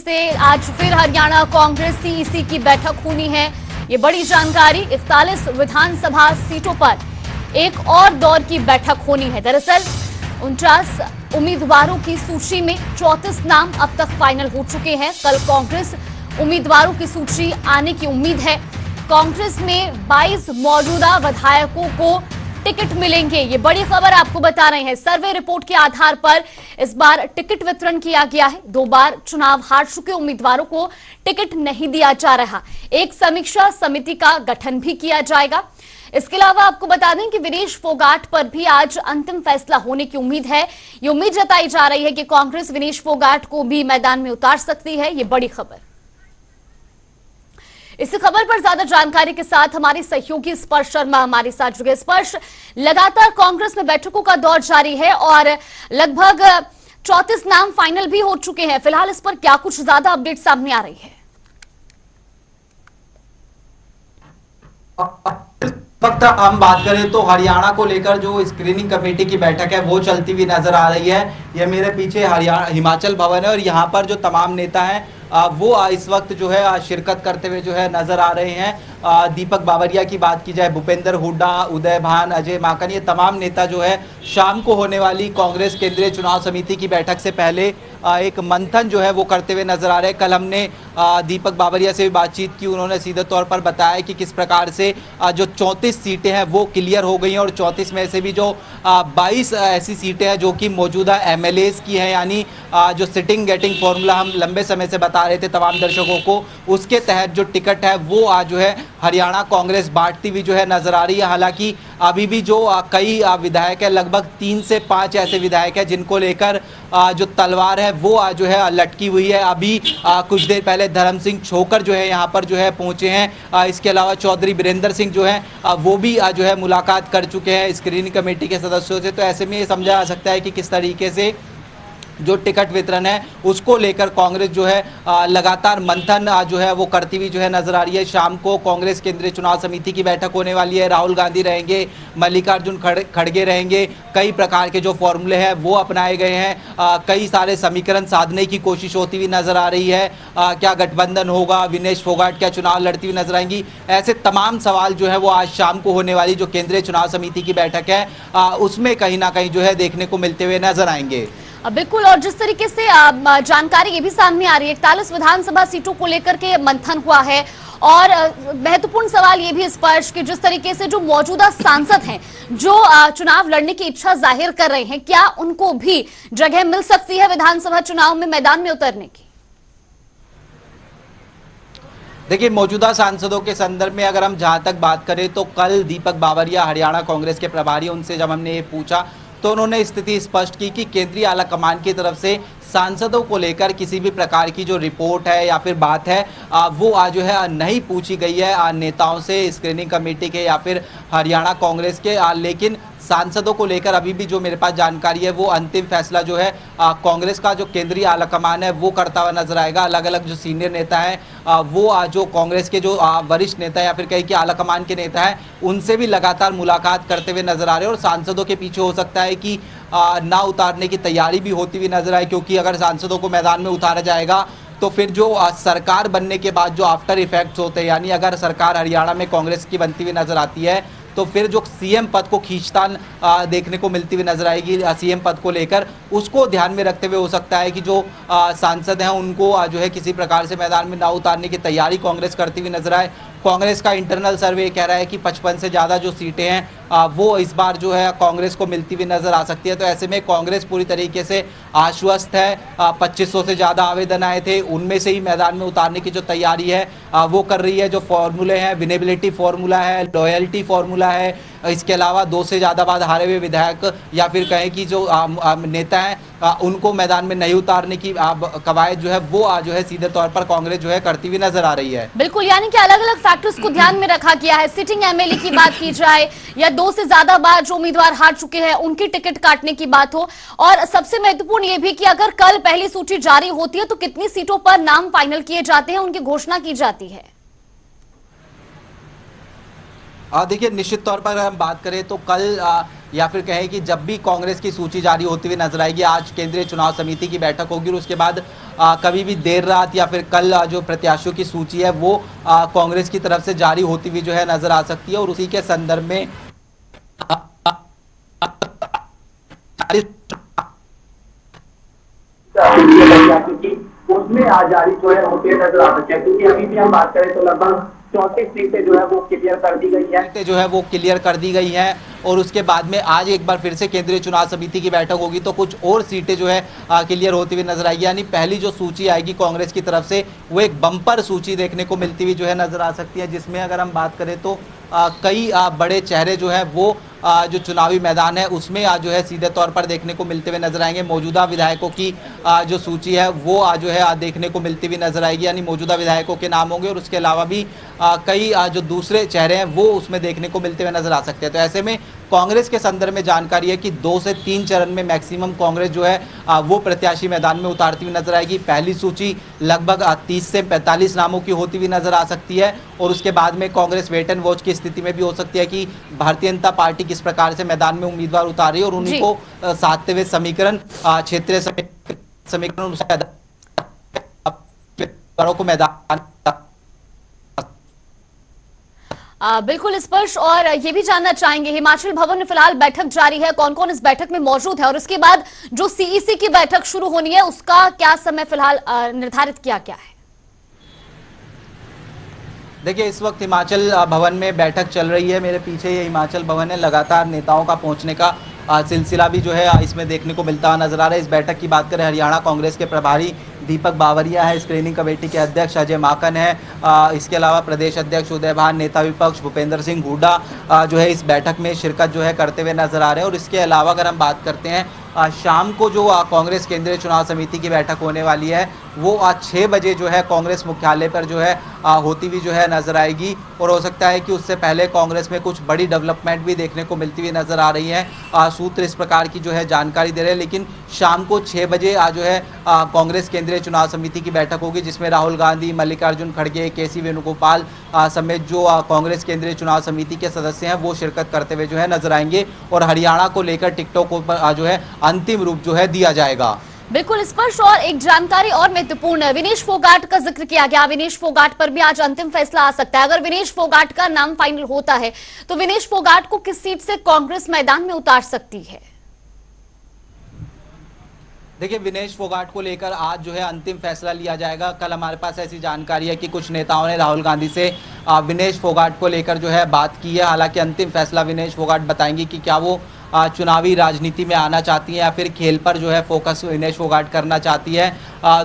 से आज फिर हरियाणा कांग्रेस सीईसी की बैठक होनी है। ये बड़ी जानकारी, 41 विधानसभा सीटों पर एक और दौर की बैठक होनी है। दरअसल 49 उम्मीदवारों की सूची में 34 नाम अब तक फाइनल हो चुके हैं। कल कांग्रेस उम्मीदवारों की सूची आने की उम्मीद है। कांग्रेस में 22 मौजूदा विधायकों को टिकट मिलेंगे, ये बड़ी खबर आपको बता रहे हैं। सर्वे रिपोर्ट के आधार पर इस बार टिकट वितरण किया गया है। 2 बार चुनाव हार चुके उम्मीदवारों को टिकट नहीं दिया जा रहा। एक समीक्षा समिति का गठन भी किया जाएगा। इसके अलावा आपको बता दें कि विनेश फोगाट पर भी आज अंतिम फैसला होने की उम्मीद है। ये उम्मीद जताई जा रही है कि कांग्रेस विनेश फोगाट को भी मैदान में उतार सकती है। ये बड़ी खबर। इस खबर पर ज्यादा जानकारी के साथ हमारी सहयोगी स्पर्श शर्मा हमारे साथ जुड़े। स्पर्श, लगातार कांग्रेस में बैठकों का दौर जारी है और लगभग 34 नाम फाइनल भी हो चुके हैं। फिलहाल इस पर क्या कुछ ज्यादा अपडेट सामने आ रही है? वक्त हम बात करें तो हरियाणा को लेकर जो स्क्रीनिंग कमेटी की बैठक है वो चलती हुई नजर आ रही है। ये मेरे पीछे हरियाणा हिमाचल भवन है और यहाँ पर जो तमाम नेता हैं वो इस वक्त जो है शिरकत करते हुए जो है नजर आ रहे हैं। दीपक बावरिया की बात की जाए, भूपेंद्र हुड्डा, उदय भान, अजय माकन, ये तमाम नेता जो है शाम को होने वाली कांग्रेस केंद्रीय चुनाव समिति की बैठक से पहले एक मंथन जो है वो करते हुए नजर आ रहे हैं। कल हमने दीपक बावरिया से भी बातचीत की। उन्होंने सीधे तौर पर बताया कि किस प्रकार से जो 34 सीटें हैं वो क्लियर हो गई हैं और 34 में से भी जो 22 ऐसी सीटें हैं जो कि मौजूदा एमएलएस की हैं, यानी जो सिटिंग गेटिंग फॉर्मूला हम लंबे समय से बता रहे थे तमाम दर्शकों को, उसके तहत जो टिकट है वो आज जो है हरियाणा कांग्रेस बांटती हुई जो है नजर आ रही है। हालांकि अभी भी जो कई विधायक है, लगभग 3 से 5 ऐसे विधायक हैं जिनको लेकर जो तलवार है वो जो है लटकी हुई है। अभी कुछ देर पहले धर्म सिंह छोकर जो है यहाँ पर जो है पहुंचे हैं। इसके अलावा चौधरी वीरेंद्र सिंह जो है वो भी जो है मुलाकात कर चुके हैं स्क्रीनिंग कमेटी के सदस्यों से। तो ऐसे में ये समझा जा सकता है कि किस तरीके से जो टिकट वितरण है उसको लेकर कांग्रेस जो है लगातार मंथन जो है वो करती हुई जो है नजर आ रही है। शाम को कांग्रेस केंद्रीय चुनाव समिति की बैठक होने वाली है। राहुल गांधी रहेंगे, मल्लिकार्जुन खड़गे रहेंगे। कई प्रकार के जो फॉर्मूले हैं वो अपनाए गए हैं। कई सारे समीकरण साधने की कोशिश होती हुई नजर आ रही है। क्या गठबंधन होगा, विनेश फोगाट क्या चुनाव लड़ती हुई नजर आएंगी, ऐसे तमाम सवाल जो है वो आज शाम को होने वाली जो केंद्रीय चुनाव समिति की बैठक है उसमें कहीं ना कहीं जो है देखने को मिलते हुए नजर आएंगे। बिल्कुल, और जिस तरीके से जानकारी ये भी सामने आ रही है, 41 विधानसभा सीटों को लेकर के मंथन हुआ है और महत्वपूर्ण सवाल ये भी स्पर्श कि जिस तरीके से जो मौजूदा सांसद हैं जो चुनाव लड़ने की इच्छा जाहिर कर रहे हैं, क्या उनको भी जगह मिल सकती है विधानसभा चुनाव में मैदान में उतरने की? देखिए, मौजूदा सांसदों के संदर्भ में अगर हम जहां तक बात करें तो कल दीपक बावरिया हरियाणा कांग्रेस के प्रभारी, उनसे जब हमने ये पूछा तो उन्होंने स्थिति स्पष्ट की कि केंद्रीय आला कमान की तरफ से सांसदों को लेकर किसी भी प्रकार की जो रिपोर्ट है या फिर बात है वो आज जो है नहीं पूछी गई है नेताओं से, स्क्रीनिंग कमेटी के या फिर हरियाणा कांग्रेस के। लेकिन सांसदों को लेकर अभी भी जो मेरे पास जानकारी है वो अंतिम फैसला जो है कांग्रेस का जो केंद्रीय आलाकमान है वो करता हुआ नजर आएगा। अलग अलग जो सीनियर नेता हैं वो जो कांग्रेस के जो वरिष्ठ नेता या फिर कहीं के आलाकमान के नेता हैं उनसे भी लगातार मुलाकात करते हुए नजर आ रहे हैं। और सांसदों के पीछे हो सकता है कि ना उतारने की तैयारी भी होती हुई नजर आए, क्योंकि अगर सांसदों को मैदान में उतारा जाएगा तो फिर जो सरकार बनने के बाद जो आफ्टर इफेक्ट्स होते हैं, यानी अगर सरकार हरियाणा में कांग्रेस की बनती हुई नजर आती है तो फिर जो सीएम पद को खींचतान देखने को मिलती हुई नजर आएगी सीएम पद को लेकर, उसको ध्यान में रखते हुए हो सकता है कि जो सांसद हैं उनको जो है किसी प्रकार से मैदान में ना उतारने की तैयारी कांग्रेस करती हुई नजर आए। कांग्रेस का इंटरनल सर्वे कह रहा है कि 55 से ज़्यादा जो सीटें हैं वो इस बार जो है कांग्रेस को मिलती हुई नजर आ सकती है। तो ऐसे में कांग्रेस पूरी तरीके से आश्वस्त है। 2500 से ज़्यादा आवेदन आए थे, उनमें से ही मैदान में उतारने की जो तैयारी है वो कर रही है। जो फॉर्मूले हैं, विनेबिलिटी फॉर्मूला है, लॉयल्टी फॉर्मूला है, इसके अलावा 2 से ज़्यादा बार हारे हुए विधायक या फिर कहें कि जो नेता हैं उनको मैदान में नहीं उतारने की कवायद जो है वो जो है सीधे तौर पर कांग्रेस जो है करती हुई नजर आ रही है। बिल्कुल, यानी कि अलग अलग फैक्टर्स को ध्यान में रखा गया है। सिटिंग एमएलए की बात की जाए या 2 से ज्यादा बार जो उम्मीदवार हार चुके हैं उनकी टिकट काटने की बात हो, और सबसे महत्वपूर्ण ये भी कि अगर कल पहली सूची जारी होती है तो कितनी सीटों पर नाम फाइनल किए जाते हैं, उनकी घोषणा की जाती है। देखिए, निश्चित तौर पर अगर हम बात करें तो कल या फिर कहें कि जब भी कांग्रेस की सूची जारी होती हुई नजर आएगी, आज केंद्रीय चुनाव समिति की बैठक होगी और उसके बाद कभी भी देर रात या फिर कल जो प्रत्याशियों की सूची है वो कांग्रेस की तरफ से जारी होती हुई जो है नजर आ सकती है। और उसी के संदर्भ में उसमें आज जारी जो है होते नजर आ सकते हैं, क्योंकि अभी भी हम बात करें तो लगभग 34 सीटें जो है वो क्लियर कर दी गई है। सीटें जो है वो क्लियर कर दी गई हैं और उसके बाद में आज एक बार फिर से केंद्रीय चुनाव समिति की बैठक होगी तो कुछ और सीटें जो है क्लियर होती हुई नजर आएगी। यानी पहली जो सूची आएगी कांग्रेस की तरफ से वो एक बम्पर सूची देखने को मिलती हुई जो है नजर आ सकती है, जिसमें अगर हम बात करें तो कई बड़े चेहरे जो है वो जो चुनावी मैदान है उसमें जो है सीधे तौर पर देखने को मिलते हुए नजर आएंगे। मौजूदा विधायकों की जो सूची है वो जो है देखने को मिलती हुई नजर आएगी, यानी मौजूदा विधायकों के नाम होंगे और उसके अलावा भी कई जो दूसरे चेहरे हैं वो उसमें देखने को मिलते हुए नजर आ सकते हैं। तो ऐसे में कांग्रेस के संदर्भ में जानकारी है कि 2 से 3 चरण में मैक्सिमम कांग्रेस जो है वो प्रत्याशी मैदान में उतारती हुई नजर आएगी। पहली सूची लगभग 30 से 45 नामों की होती हुई नजर आ सकती है और उसके बाद में कांग्रेस वेट एंड वॉच की स्थिति में भी हो सकती है कि भारतीय जनता पार्टी किस प्रकार से मैदान में उम्मीदवार उतार रही है और उन्हीं को साधते हुए समीकरण, क्षेत्रीय समीकरण को मैदान बिल्कुल स्पर्श। और ये भी जानना चाहेंगे, हिमाचल भवन में फिलहाल बैठक जारी है, कौन कौन इस बैठक में मौजूद है और उसके बाद जो सीईसी की बैठक शुरू होनी है उसका क्या समय फिलहाल निर्धारित किया गया है? देखिए, इस वक्त हिमाचल भवन में बैठक चल रही है। मेरे पीछे ये हिमाचल भवन है। लगातार नेताओं का पहुंचने का सिलसिला भी जो है इसमें देखने को मिलता हुआ नजर आ रहा है। इस बैठक की बात करें, हरियाणा कांग्रेस के प्रभारी दीपक बावरिया है, स्क्रीनिंग कमेटी के अध्यक्ष अजय माकन है, इसके अलावा प्रदेश अध्यक्ष उदय भान, नेता विपक्ष भूपेंद्र सिंह हुड्डा जो है इस बैठक में शिरकत जो है करते हुए नजर आ रहे हैं। और इसके अलावा अगर हम बात करते हैं शाम को जो कांग्रेस केंद्रीय चुनाव समिति की बैठक होने वाली है वो आज 6 बजे जो है कांग्रेस मुख्यालय पर जो है होती हुई जो है नजर आएगी और हो सकता है कि उससे पहले कांग्रेस में कुछ बड़ी डेवलपमेंट भी देखने को मिलती हुई नजर आ रही है। सूत्र इस प्रकार की जो है जानकारी दे रहे हैं, लेकिन शाम को 6 बजे जो है कांग्रेस केंद्रीय चुनाव समिति की बैठक होगी जिसमें राहुल गांधी, मल्लिकार्जुन खड़गे, केसी वेणुगोपाल समेत जो कांग्रेस केंद्रीय चुनाव समिति के सदस्य हैं वो शिरकत करते हुए जो है नजर आएंगे और हरियाणा को लेकर टिकटों को जो है अंतिम रूप जो है दिया जाएगा। बिल्कुल स्पर्श। और एक जानकारी और महत्वपूर्ण है, विनेश फोगाट का जिक्र किया गया। विनेश फोगाट पर भी आज अंतिम फैसला आ सकता है। अगर विनेश फोगाट का नाम फाइनल होता है तो विनेश फोगाट को किस सीट से कांग्रेस मैदान में उतार सकती है? देखिए, विनेश फोगाट को लेकर आज जो है अंतिम फैसला लिया जाएगा। कल हमारे पास ऐसी जानकारी है कि कुछ नेताओं ने राहुल गांधी से विनेश फोगाट को लेकर जो है बात की है। हालांकि अंतिम फैसला विनेश फोगाट बताएंगी कि क्या वो चुनावी राजनीति में आना चाहती है या फिर खेल पर जो है फोकस विनेश फोगाट करना चाहती है।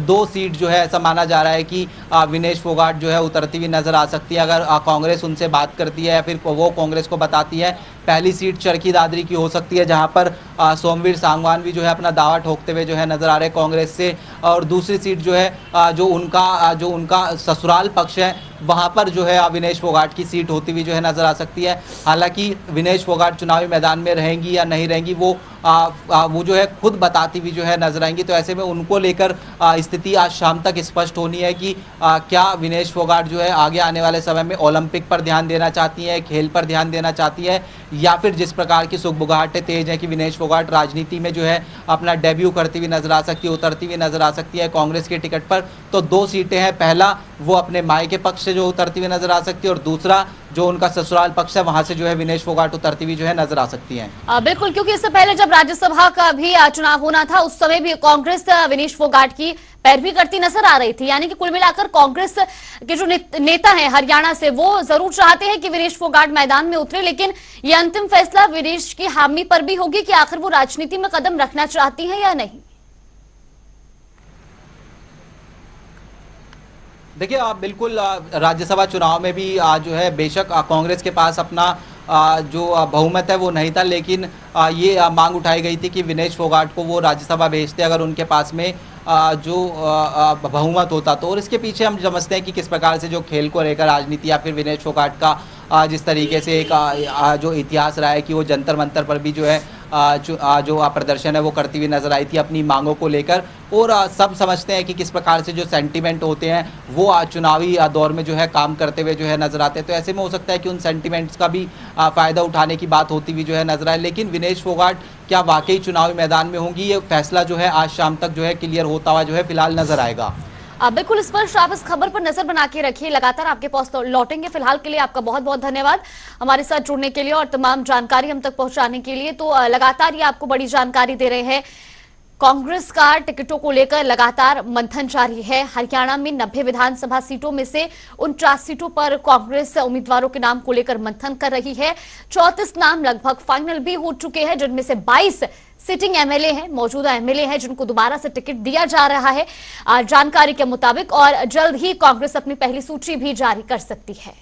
2 सीट जो है ऐसा माना जा रहा है कि विनेश फोगाट जो है उतरती हुई नजर आ सकती है अगर कांग्रेस उनसे बात करती है या फिर वो कांग्रेस को बताती है। पहली सीट चरखी दादरी की हो सकती है जहां पर सोमवीर सांगवान भी जो है अपना दावा ठोकते हुए जो है नजर आ रहे हैं कांग्रेस से, और दूसरी सीट जो है जो उनका ससुराल पक्ष है वहां पर जो है विनेश फोगाट की सीट होती हुई जो है नजर आ सकती है। हालांकि विनेश फोगाट चुनावी मैदान में रहेंगी या नहीं रहेंगी वो जो है खुद बताती हुई जो है नजर आएंगी। तो ऐसे में उनको लेकर स्थिति आज शाम तक स्पष्ट होनी है कि क्या विनेश फोगाट जो है आगे आने वाले समय में ओलंपिक पर ध्यान देना चाहती है, खेल पर ध्यान देना चाहती है, या फिर जिस प्रकार की सुगबुगाहटें तेज है कि विनेश फोगाट राजनीति में जो है अपना डेब्यू करती हुई नजर आ सकती है, उतरती हुई नजर आ सकती है कांग्रेस के टिकट पर। तो 2 सीटें हैं, पहला वो अपने मायके पक्ष से जो उतरती हुई नजर आ सकती है और दूसरा जो उनका ससुराल पक्ष है वहां से जो है विनेश फोगाट उतरती हुई जो है नजर आ सकती है। बिल्कुल, क्योंकि इससे पहले जब राज्यसभा का भी चुनाव होना था उस समय भी कांग्रेस विनेश फोगाट की पैरवी करती नजर आ रही थी। यानी कि कुल मिलाकर कांग्रेस के जो नेता हैं हरियाणा से वो जरूर चाहते हैं कि विनेश फोगाट मैदान में उतरे, लेकिन ये अंतिम फैसला विनेश की हामी पर भी होगी कि आखिर वो राजनीति में कदम रखना चाहती हैं या नहीं। देखिए, आप बिल्कुल राज्यसभा चुनाव में भी जो है बेशक कांग्रेस के पास अपना जो बहुमत है वो नहीं था, लेकिन ये मांग उठाई गई थी कि विनेश फोगाट को वो राज्यसभा भेजते अगर उनके पास में जो बहुमत होता तो। और इसके पीछे हम समझते हैं कि किस प्रकार से जो खेल को लेकर राजनीति या फिर विनेश फोगाट का जिस तरीके से एक जो इतिहास रहा है कि वो जंतर मंतर पर भी जो है जो प्रदर्शन है वो करती हुई नजर आई थी अपनी मांगों को लेकर। और सब समझते हैं कि किस प्रकार से जो सेंटीमेंट होते हैं वो चुनावी दौर में जो है काम करते हुए जो है नजर आते हैं। तो ऐसे में हो सकता है कि उन सेंटीमेंट्स का भी फ़ायदा उठाने की बात होती हुई जो है नजर आए। लेकिन विनेश फोगाट क्या वाकई चुनावी मैदान में होंगी, ये फैसला जो है आज शाम तक जो है क्लियर होता हुआ जो है फिलहाल नजर आएगा। बिल्कुल स्पर्श, आप इस खबर पर नजर बना के रखिए, लगातार आपके पास लौटेंगे। फिलहाल के लिए आपका बहुत बहुत धन्यवाद हमारे साथ जुड़ने के लिए और तमाम जानकारी हम तक पहुंचाने के लिए। तो लगातार ये आपको बड़ी जानकारी दे रहे हैं। कांग्रेस का टिकटों को लेकर लगातार मंथन जारी है। हरियाणा में 90 विधानसभा सीटों में से 49 सीटों पर कांग्रेस उम्मीदवारों के नाम को लेकर मंथन कर रही है। 34 नाम लगभग फाइनल भी हो चुके हैं, जिनमें से 22 सिटिंग एमएलए हैं, मौजूदा एमएलए हैं, जिनको दोबारा से टिकट दिया जा रहा है जानकारी के मुताबिक। और जल्द ही कांग्रेस अपनी पहली सूची भी जारी कर सकती है।